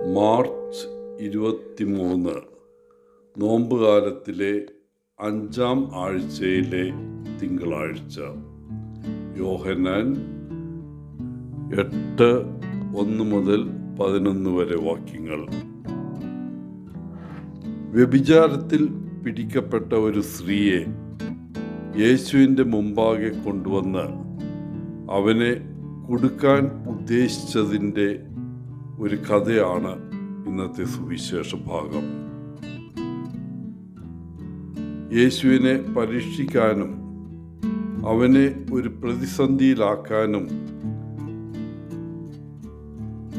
March 23 നോമ്പുകാലത്തിലെ 5-ാം ആഴ്ചയിലെ തിങ്കളാഴ്ച. യോഹന്നാൻ 8:1-11 വരെ വാക്യങ്ങൾ. വ്യഭിചാരത്തിൽ പിടിക്കപ്പെട്ട ഒരു സ്ത്രീയെ യേശുവിൻ്റെ മുമ്പാകെ കൊണ്ടുവന്ന് അവനെ കുടുക്കാൻ ഉദ്ദേശിച്ചതിൻ്റെ ഒരു കഥയാണ് ഇന്നത്തെ സുവിശേഷ ഭാഗം. യേശുവിനെ പരീക്ഷിക്കാനും അവനെ ഒരു പ്രതിസന്ധിയിലാക്കാനും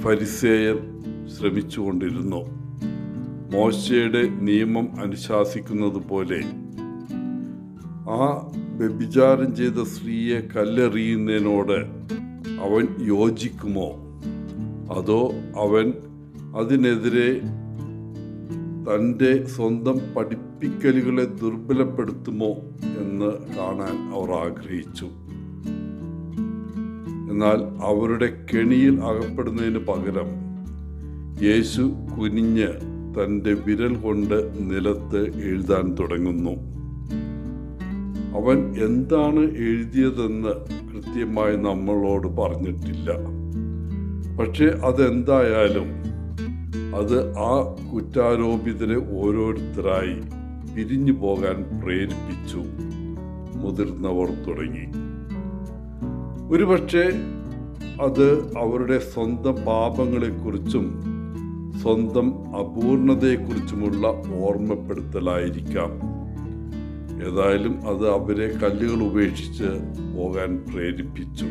ഫരിസേയർ ശ്രമിച്ചുകൊണ്ടിരുന്നു. മോശയുടെ നിയമം അനുശാസിക്കുന്നത് പോലെ ആ വ്യഭിചാരം ചെയ്ത സ്ത്രീയെ കല്ലെറിയുന്നതിനോട് അവൻ യോജിക്കുമോ, അതോ അവൻ അതിനെതിരെ തൻ്റെ സ്വന്തം പഠിപ്പിക്കലുകളെ ദുർബലപ്പെടുത്തുമോ എന്ന് കാണാൻ അവർ ആഗ്രഹിച്ചു. എന്നാൽ അവരുടെ കെണിയിൽ അകപ്പെടുന്നതിന് പകരം യേശു കുനിഞ്ഞ് തൻ്റെ വിരൽ കൊണ്ട് നിലത്ത് എഴുതാൻ തുടങ്ങുന്നു. അവൻ എന്താണ് എഴുതിയതെന്ന് കൃത്യമായി നമ്മളോട് പറഞ്ഞിട്ടില്ല. പക്ഷെ അതെന്തായാലും അത് ആ കുറ്റാരോപിതരെ ഓരോരുത്തരായി പിരിഞ്ഞു പോകാൻ പ്രേരിപ്പിച്ചു. മുതിർന്നവർ തുടങ്ങി. ഒരുപക്ഷെ അത് അവരുടെ സ്വന്തം പാപങ്ങളെക്കുറിച്ചും സ്വന്തം അപൂർണതയെക്കുറിച്ചുമുള്ള ഓർമ്മപ്പെടുത്തലായിരിക്കാം. ഏതായാലും അത് അവരെ കല്ലുകൾ ഉപേക്ഷിച്ച് പോകാൻ പ്രേരിപ്പിച്ചു.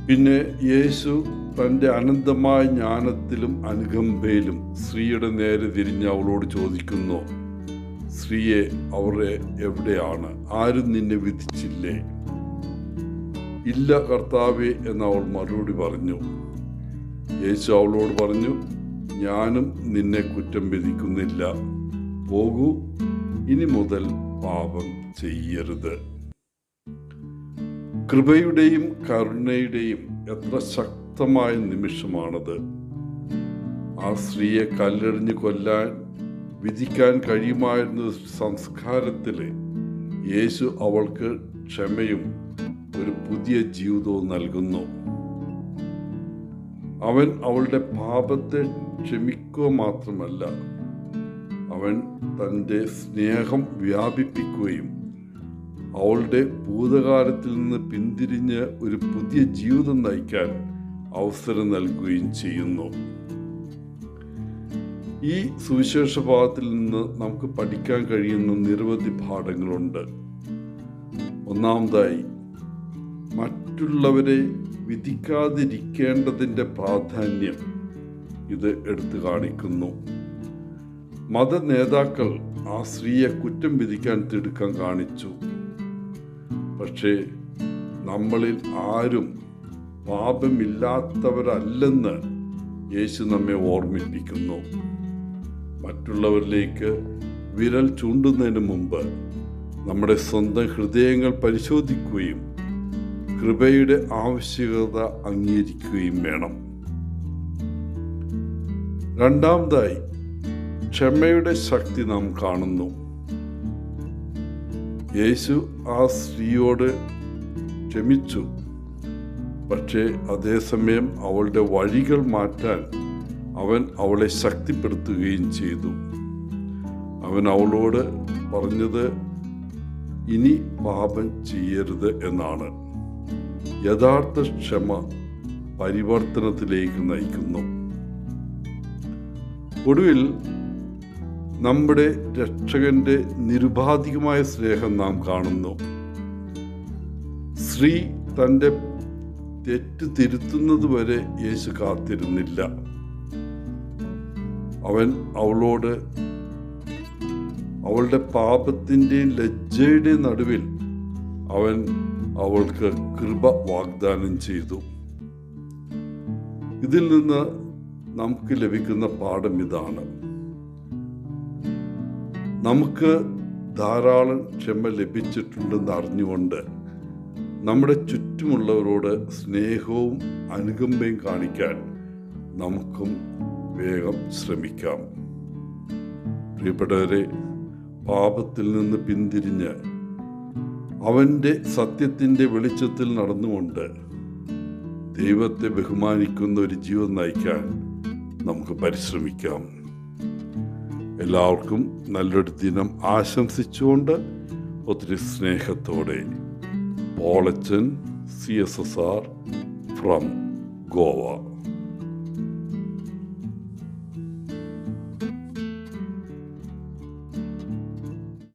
പിന്നെ യേശു തൻ്റെ അനന്തമായ ജ്ഞാനത്തിലും അനുകമ്പയിലും സ്ത്രീയുടെ നേരെ തിരിഞ്ഞ് അവളോട് ചോദിക്കുന്നു, സ്ത്രീയെ, അവരെ എവിടെയാണ്? ആരും നിന്നെ വിധിച്ചില്ലേ? ഇല്ല കർത്താവേ എന്ന് അവൾ മറുപടി പറഞ്ഞു. യേശു അവളോട് പറഞ്ഞു, ഞാനും നിന്നെ കുറ്റം വിധിക്കുന്നില്ല. പോകൂ, ഇനി മുതൽ പാപം ചെയ്യരുത്. കൃപയുടെയും കരുണയുടെയും എത്ര ശക്തമായ നിമിഷമാണത്. ആ സ്ത്രീയെ കല്ലെറിഞ്ഞ് കൊല്ലാൻ വിധിക്കാൻ കഴിയുമായിരുന്ന സംസ്കാരത്തിൽ യേശു അവൾക്ക് ക്ഷമയും ഒരു പുതിയ ജീവിതവും നൽകുന്നു. അവൻ അവളുടെ പാപത്തെ ക്ഷമിക്കുക മാത്രമല്ല, അവൻ തൻ്റെ സ്നേഹം വ്യാപിപ്പിക്കുകയും അവളുടെ ഭൂതകാലത്തിൽ നിന്ന് പിന്തിരിഞ്ഞ് ഒരു പുതിയ ജീവിതം നയിക്കാൻ അവസരം നൽകുകയും ചെയ്യുന്നു. ഈ സുവിശേഷ ഭാഗത്തിൽ നിന്ന് നമുക്ക് പഠിക്കാൻ കഴിയുന്ന നിരവധി പാഠങ്ങളുണ്ട്. ഒന്നാമതായി, മറ്റുള്ളവരെ വിധിക്കാതിരിക്കേണ്ടതിൻ്റെ പ്രാധാന്യം ഇത് എടുത്തു കാണിക്കുന്നു. മത നേതാക്കൾ ആ സ്ത്രീയെ കുറ്റം വിധിക്കാൻ തിടുക്കം കാണിച്ചു. പക്ഷേ നമ്മളിൽ ആരും പാപമില്ലാത്തവരല്ലെന്ന് യേശു നമ്മെ ഓർമ്മിപ്പിക്കുന്നു. മറ്റുള്ളവരിലേക്ക് വിരൽ ചൂണ്ടുന്നതിന് മുമ്പ് നമ്മുടെ സ്വന്തം ഹൃദയങ്ങൾ പരിശോധിക്കുകയും കൃപയുടെ ആവശ്യകത അംഗീകരിക്കുകയും വേണം. രണ്ടാമതായി, ക്ഷമയുടെ ശക്തി നാം കാണുന്നു. യേശു ആ സ്ത്രീയോട് ക്ഷമിച്ചു. പക്ഷേ അതേസമയം അവളുടെ വഴികൾ മാറ്റാൻ അവൻ അവളെ ശക്തിപ്പെടുത്തുകയും ചെയ്തു. അവൻ അവളോട് പറഞ്ഞത് ഇനി പാപം ചെയ്യരുത് എന്നാണ്. യഥാർത്ഥ ക്ഷമ പരിവർത്തനത്തിലേക്ക് നയിക്കുന്നു. ഒടുവിൽ നമ്മുടെ രക്ഷകന്റെ നിരുപാധികമായ സ്നേഹം നാം കാണുന്നു. സ്ത്രീ തൻ്റെ തെറ്റ് തിരുത്തുന്നത് വരെ യേശു കാത്തിരുന്നില്ല. അവൻ അവളോട് അവളുടെ പാപത്തിൻ്റെയും ലജ്ജയുടെയും നടുവിൽ അവൻ അവൾക്ക് കൃപ വാഗ്ദാനം ചെയ്തു. ഇതിൽ നിന്ന് നമുക്ക് ലഭിക്കുന്ന പാഠം ഇതാണ്: നമുക്ക് ധാരാളം ക്ഷമ ലഭിച്ചിട്ടുണ്ടെന്ന് അറിഞ്ഞുകൊണ്ട് നമ്മുടെ ചുറ്റുമുള്ളവരോട് സ്നേഹവും അനുകമ്പയും കാണിക്കാൻ നമുക്കും വേഗം ശ്രമിക്കാം. പ്രിയപ്പെട്ടവരെ, പാപത്തിൽ നിന്ന് പിന്തിരിഞ്ഞ് അവൻ്റെ സത്യത്തിൻ്റെ വെളിച്ചത്തിൽ നടന്നുകൊണ്ട് ദൈവത്തെ ബഹുമാനിക്കുന്ന ഒരു ജീവിതം നയിക്കാൻ നമുക്ക് പരിശ്രമിക്കാം. എല്ലാവർക്കും നല്ലൊരു ദിനം ആശംസിച്ചുകൊണ്ട് ഒത്തിരി സ്നേഹത്തോടെ പോളച്ചൻ CSSR ഫ്രം ഗോവ.